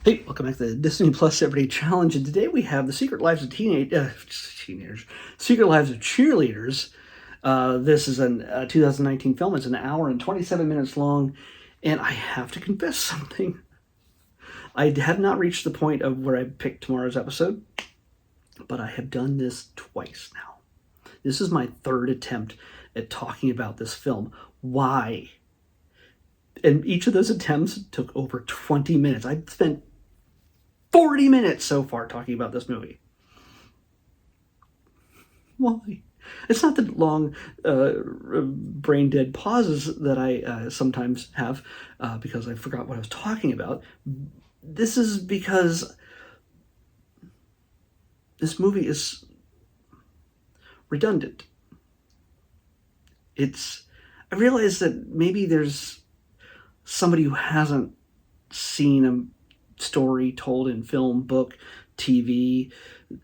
Hey, welcome back to the Disney Plus Everyday Challenge, and today we have the Secret Lives of Teenagers, Secret Lives of Cheerleaders. This is a 2019 film. It's an hour and 27 minutes long, and I have to confess something. I have not reached the point of where I picked tomorrow's episode, but I have done this twice now. This is my third attempt at talking about this film. Why? And each of those attempts took over 20 minutes. I've spent 40 minutes so far talking about this movie. Why? It's not the long brain dead pauses that I sometimes have because I forgot what I was talking about. This is because this movie is redundant. I realize that maybe there's somebody who hasn't seen a story told in film, book, TV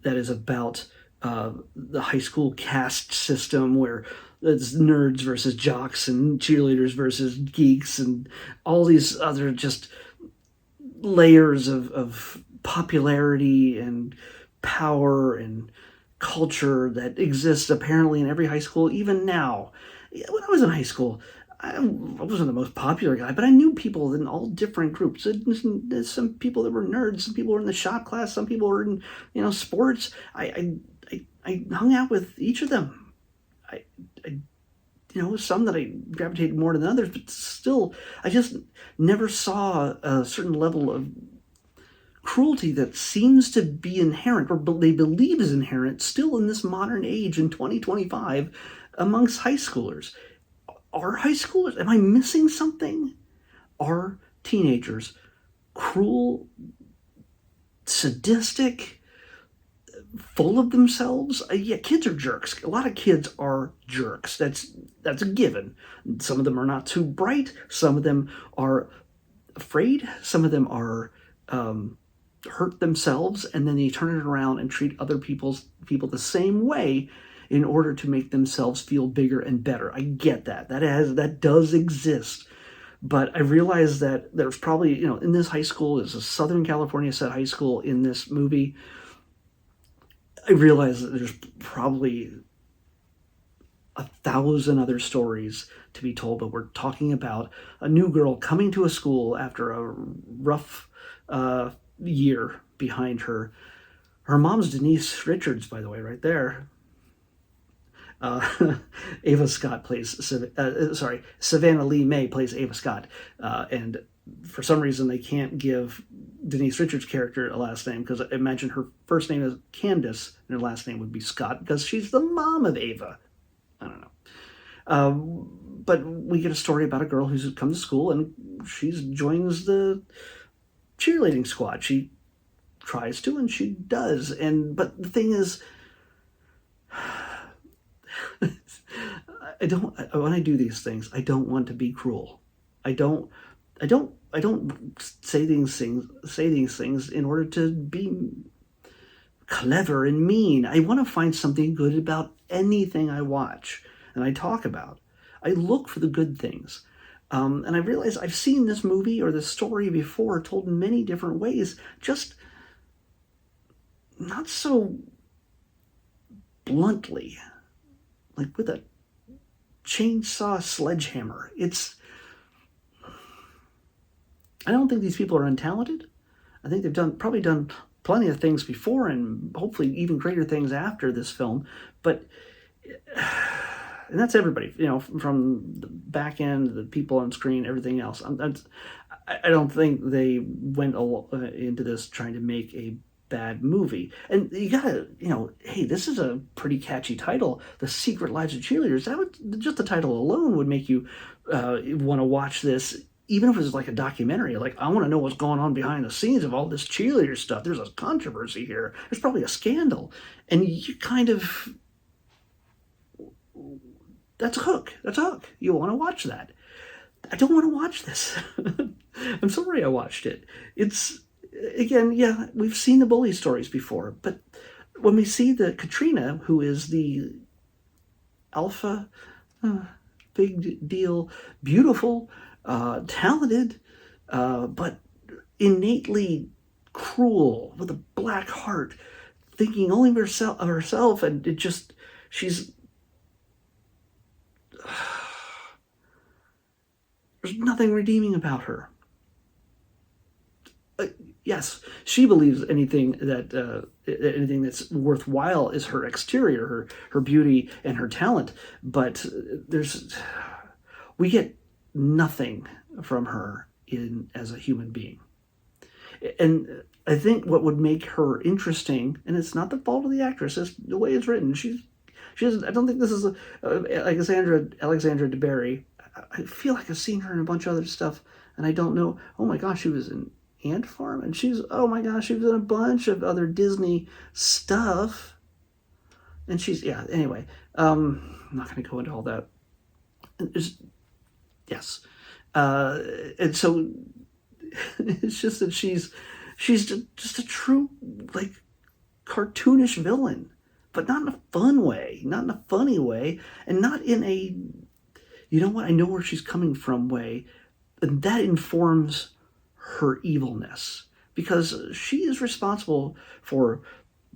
that is about the high school caste system where it's nerds versus jocks and cheerleaders versus geeks and all these other just layers of popularity and power and culture that exists apparently in every high school, even now. When I was in high school, I wasn't the most popular guy, but I knew people in all different groups. There's some people that were nerds, some people were in the shop class, some people were in, sports. I hung out with each of them. Some that I gravitated more than others, but still, I just never saw a certain level of cruelty that seems to be inherent, or they believe is inherent, still in this modern age in 2025 amongst high schoolers. Are high schoolers, am I missing something? Are teenagers cruel, sadistic, full of themselves? Yeah, kids are jerks. A lot of kids are jerks. That's a given. Some of them are not too bright. Some of them are afraid. Some of them are hurt themselves, and then they turn it around and treat other people the same way in order to make themselves feel bigger and better. I get that. That does exist. But I realize that there's probably, in this high school, it's a Southern California set high school in this movie. I realize that there's probably 1,000 other stories to be told, but we're talking about a new girl coming to a school after a rough year behind her. Her mom's Denise Richards, by the way, right there. Ava Scott plays, Savannah Lee May plays Ava Scott. And for some reason, they can't give Denise Richards' character a last name, because I imagine her first name is Candace and her last name would be Scott because she's the mom of Ava. I don't know. But we get a story about a girl who's come to school and she joins the cheerleading squad. She tries to, and she does. But the thing is, when I do these things, I don't want to be cruel. I don't say these things in order to be clever and mean. I want to find something good about anything I watch and I talk about. I look for the good things. And I realize I've seen this movie or this story before told in many different ways, just not so bluntly, like with a chainsaw sledgehammer. I don't think these people are untalented. I think they've probably done plenty of things before and hopefully even greater things after this film. But, and that's everybody, from the back end, the people on screen, everything else. I don't think they went into this trying to make a bad movie. And you gotta, hey, this is a pretty catchy title, The Secret Lives of Cheerleaders. Just the title alone would make you want to watch this, even if it was like a documentary. Like, I want to know what's going on behind the scenes of all this cheerleader stuff. There's a controversy here. There's probably a scandal. And you kind of, that's a hook. You want to watch that. I don't want to watch this. I'm sorry I watched it. Again, yeah, we've seen the bully stories before, but when we see the Katrina, who is the alpha, big deal, beautiful, talented, but innately cruel with a black heart, thinking only of herself, and it just, she's, there's nothing redeeming about her. Yes, she believes anything that's worthwhile is her exterior, her beauty and her talent, but we get nothing from her as a human being. And I think what would make her interesting, and it's not the fault of the actress, it's the way it's written. She doesn't, I don't think this is Alexandra DeBerry. I feel like I've seen her in a bunch of other stuff, and I don't know. Oh my gosh, she was in Ant Farm, and oh my gosh, she was in a bunch of other Disney stuff. And anyway, I'm not going to go into all that. Yes. And so it's just that she's just a true, like, cartoonish villain, but not in a fun way, not in a funny way, and not in a, you know what, I know where she's coming from way, and that informs her evilness, because she is responsible for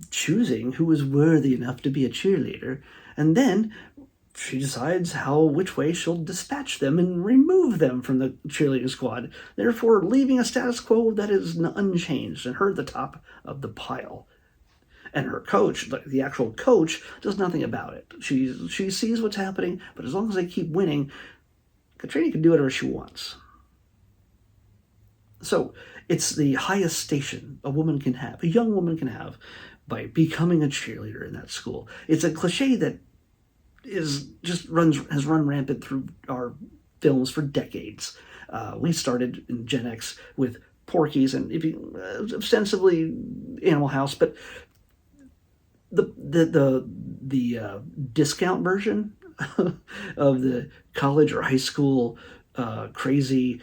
choosing who is worthy enough to be a cheerleader, and then she decides which way she'll dispatch them and remove them from the cheerleading squad, therefore leaving a status quo that is unchanged and her at the top of the pile. And her coach, the actual coach, does nothing about it. She sees what's happening, but as long as they keep winning, Katrina can do whatever she wants. So it's the highest station a woman can have, a young woman can have, by becoming a cheerleader in that school. It's a cliche that has run rampant through our films for decades. We started in Gen X with Porky's and ostensibly Animal House, but the discount version of the college or high school crazy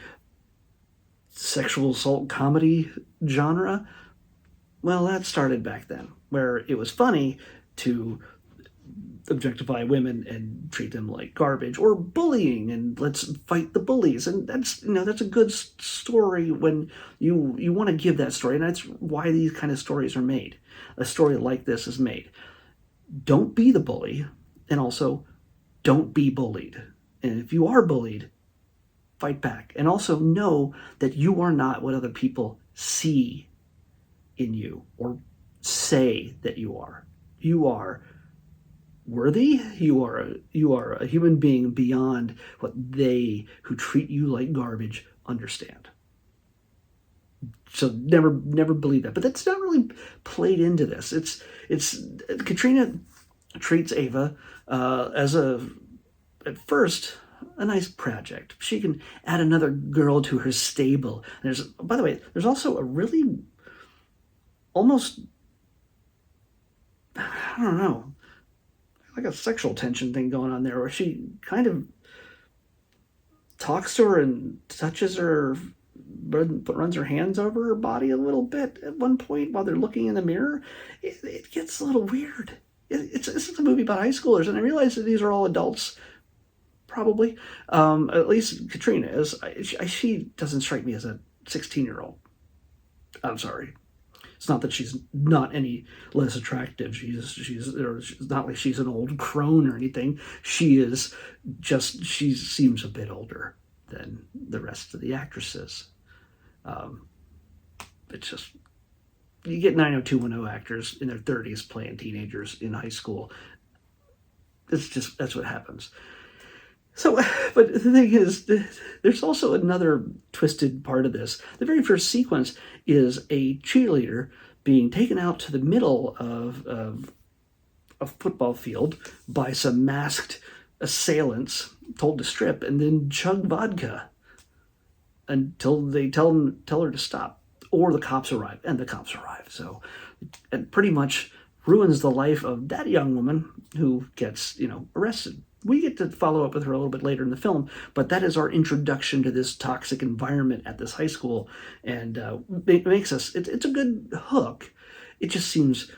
sexual assault comedy genre, well, that started back then, where it was funny to objectify women and treat them like garbage, or bullying, and let's fight the bullies. And that's a good story when you want to give that story, and that's why these kind of stories are made. A story like this is made. Don't be the bully, and also don't be bullied. And if you are bullied, fight back. And also know that you are not what other people see in you or say that you are. You are worthy. You are a human being beyond what they who treat you like garbage understand. So never believe that. But that's not really played into this. It's Katrina treats Ava as at first a nice project. She can add another girl to her stable. By the way, there's also a really almost, I don't know, like a sexual tension thing going on there, where she kind of talks to her and touches her, runs her hands over her body a little bit at one point while they're looking in the mirror. It gets a little weird. This is a movie about high schoolers, and I realize that these are all adults, probably. At least Katrina is. She doesn't strike me as a 16-year-old. I'm sorry. It's not that she's not any less attractive. She's not like she's an old crone or anything. She seems a bit older than the rest of the actresses. It's just, you get 90210 actors in their 30s playing teenagers in high school. That's what happens. So, but the thing is, there's also another twisted part of this. The very first sequence is a cheerleader being taken out to the middle of a football field by some masked assailants, told to strip and then chug vodka until they tell her to stop, or the cops arrive, and the cops arrive. So it pretty much ruins the life of that young woman who gets, arrested. We get to follow up with her a little bit later in the film, but that is our introduction to this toxic environment at this high school, and it makes us, it's a good hook. It just seems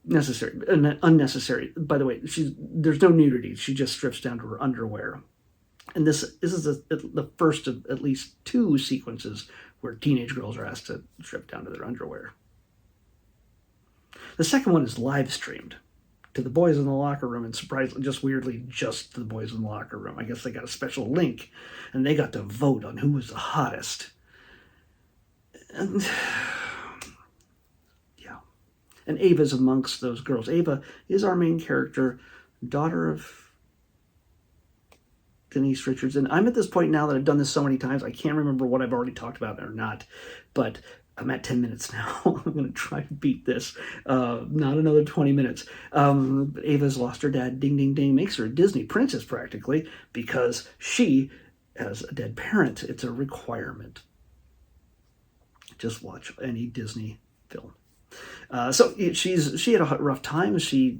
necessary and unnecessary. By the way, there's no nudity. She just strips down to her underwear. And this is the first of at least two sequences where teenage girls are asked to strip down to their underwear. The second one is live streamed to the boys in the locker room, and surprisingly, just weirdly, just to the boys in the locker room. I guess they got a special link, and they got to vote on who was the hottest. And yeah, and Ava's amongst those girls. Ava is our main character, daughter of Denise Richards. And I'm at this point now that I've done this so many times, I can't remember what I've already talked about or not, but I'm at 10 minutes now. I'm going to try to beat this. Not another 20 minutes. Ava's lost her dad. Ding, ding, ding. Makes her a Disney princess practically because she has a dead parent. It's a requirement. Just watch any Disney film. So she had a rough time. She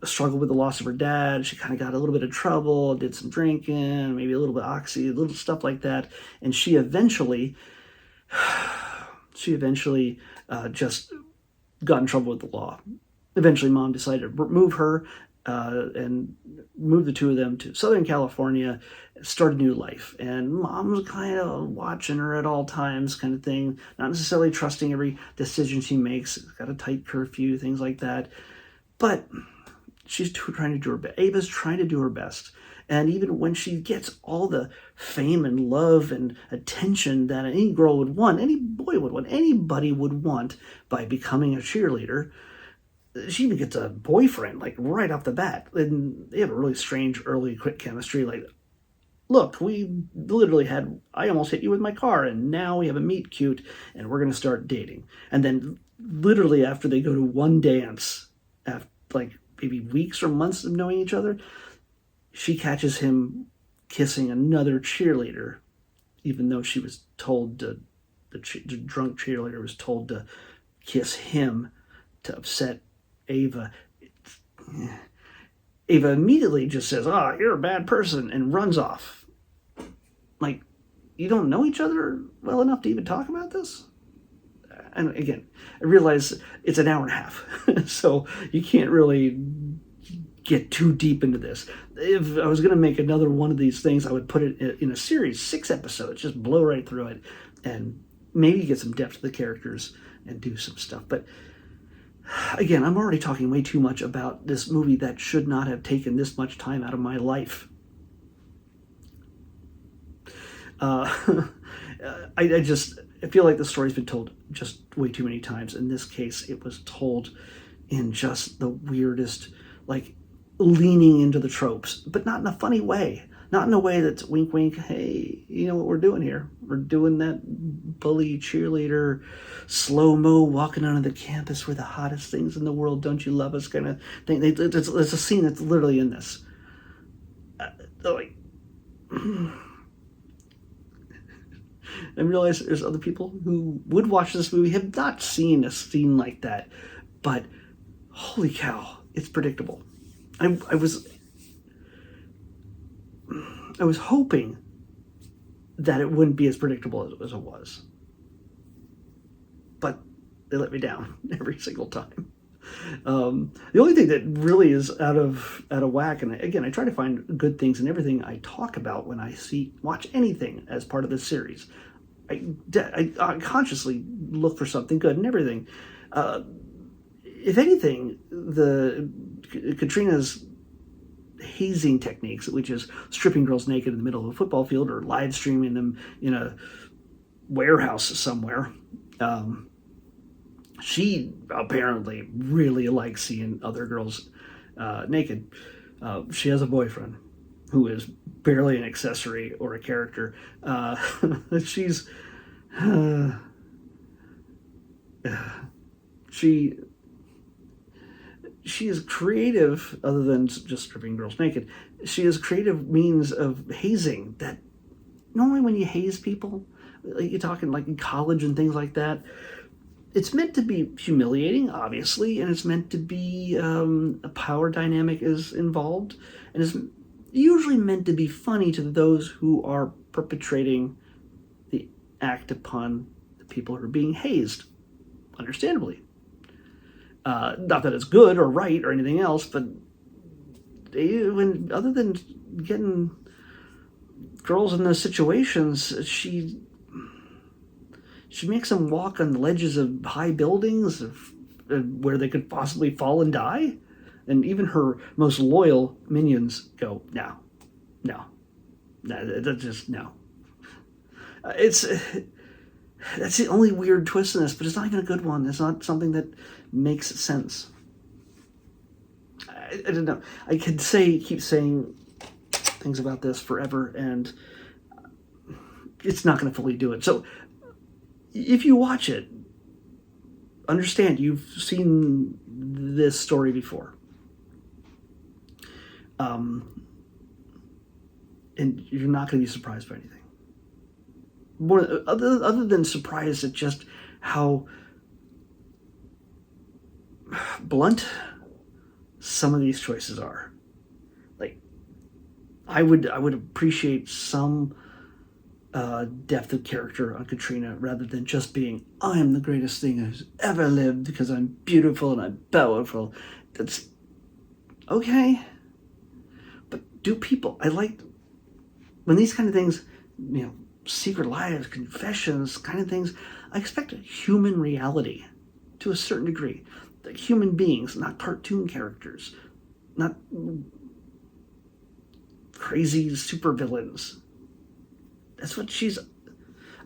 struggled with the loss of her dad. She kind of got a little bit of trouble, did some drinking, maybe a little bit of oxy, a little stuff like that. And she eventually just got in trouble with the law. Eventually, Mom decided to move her and move the two of them to Southern California, start a new life. And Mom was kind of watching her at all times, kind of thing, not necessarily trusting every decision she makes. Got a tight curfew, things like that. But she's trying to do her best. Ava's trying to do her best. And even when she gets all the fame and love and attention that any girl would want, any boy would want, anybody would want by becoming a cheerleader, she even gets a boyfriend, like, right off the bat. And they have a really strange early quick chemistry. Like, look, we literally I almost hit you with my car, and now we have a meet cute, and we're going to start dating. And then literally after they go to one dance, after like maybe weeks or months of knowing each other, she catches him kissing another cheerleader, even though she was told the drunk cheerleader was told to kiss him to upset Ava. Ava immediately just says, you're a bad person, and runs off. Like, you don't know each other well enough to even talk about this? And again, I realize it's an hour and a half, so you can't really get too deep into this. If I was going to make another one of these things, I would put it in a series, 6 episodes, just blow right through it, and maybe get some depth to the characters and do some stuff. But again, I'm already talking way too much about this movie that should not have taken this much time out of my life. I feel like the story's been told just way too many times. In this case, it was told in just the weirdest, like, leaning into the tropes, but not in a funny way. Not in a way that's wink, wink, hey, you know what we're doing here? We're doing that bully cheerleader, slow-mo, walking onto the campus. We're the hottest things in the world. Don't you love us kind of thing. There's a scene that's literally in this. Like... I realize there's other people who would watch this movie have not seen a scene like that, but holy cow, it's predictable. I was hoping that it wouldn't be as predictable as it was, but they let me down every single time. The only thing that really is out of whack, and again, I try to find good things in everything I talk about when I watch anything as part of this series. I consciously look for something good in everything. If anything, Katrina's hazing techniques, which is stripping girls naked in the middle of a football field or live streaming them in a warehouse somewhere, she apparently really likes seeing other girls naked. She has a boyfriend who is barely an accessory or a character. She is creative, other than just stripping girls naked. She has creative means of hazing that normally when you haze people, like you're talking like in college and things like that, it's meant to be humiliating, obviously, and it's meant to be a power dynamic is involved, and it's usually meant to be funny to those who are perpetrating the act upon the people who are being hazed, understandably. Not that it's good or right or anything else, but other than getting girls in those situations, she She makes them walk on ledges of high buildings where they could possibly fall and die. And even her most loyal minions go, no, no, that's just no. That's the only weird twist in this, but it's not even a good one. It's not something that makes sense. I don't know. I could keep saying things about this forever, and it's not going to fully do it. So if you watch it, understand you've seen this story before. And you're not going to be surprised by anything. Other than surprised at just how blunt some of these choices are. Like, I would appreciate some depth of character on Katrina rather than just being, I am the greatest thing who's ever lived because I'm beautiful and I'm powerful. That's okay. But I like when these kind of things, Secret Lives, confessions, kind of things, I expect a human reality to a certain degree. Like human beings, not cartoon characters, not crazy supervillains. That's what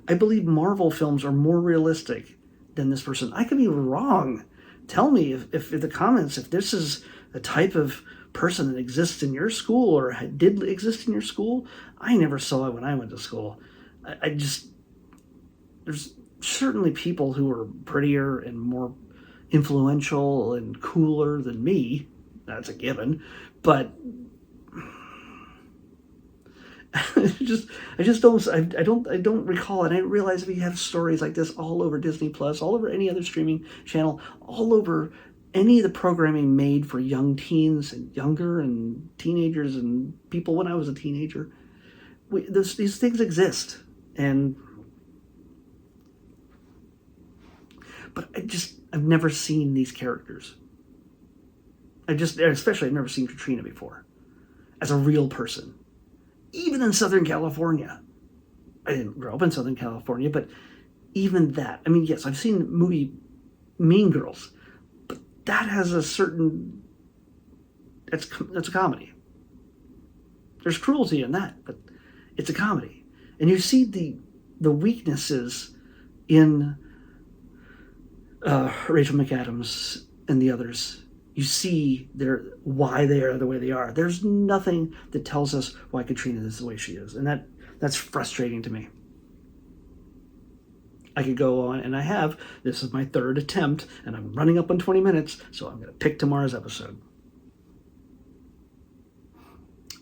I believe Marvel films are more realistic than this person. I could be wrong. Tell me if in the comments if this is a type of person that exists in your school or did exist in your school. I never saw it when I went to school. There's certainly people who are prettier and more influential and cooler than me. That's a given. But I don't recall, and I realize we have stories like this all over Disney Plus, all over any other streaming channel, all over any of the programming made for young teens and younger and teenagers and people when I was a teenager. These things exist, but I've never seen these characters. Especially I've never seen Katrina before as a real person. Even in Southern California. I didn't grow up in Southern California, but even that. I mean, yes, I've seen the movie Mean Girls, but that has a certain... That's a comedy. There's cruelty in that, but it's a comedy. And you see the weaknesses in Rachel McAdams and the others. You see why they are the way they are. There's nothing that tells us why Katrina is the way she is. And that's frustrating to me. I could go on, and I have. This is my third attempt, and I'm running up on 20 minutes, so I'm going to pick tomorrow's episode.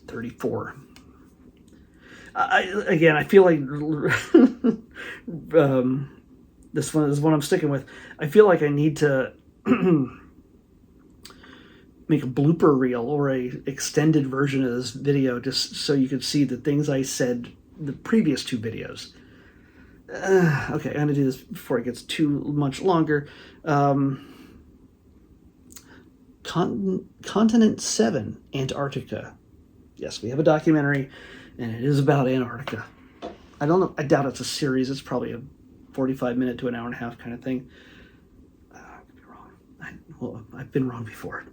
34. I feel like this one is one I'm sticking with. I feel like I need to... make a blooper reel or a extended version of this video just so you could see the things I said in the previous two videos. Okay, I'm going to do this before it gets too much longer. Continent 7, Antarctica. Yes, we have a documentary, and it is about Antarctica. I don't know. I doubt it's a series. It's probably a 45-minute to an hour and a half kind of thing. I could be wrong. I've been wrong before.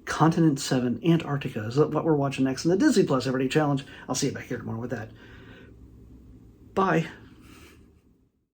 Continent 7, Antarctica is what we're watching next in the Disney Plus Everyday Challenge. I'll see you back here tomorrow with that. Bye.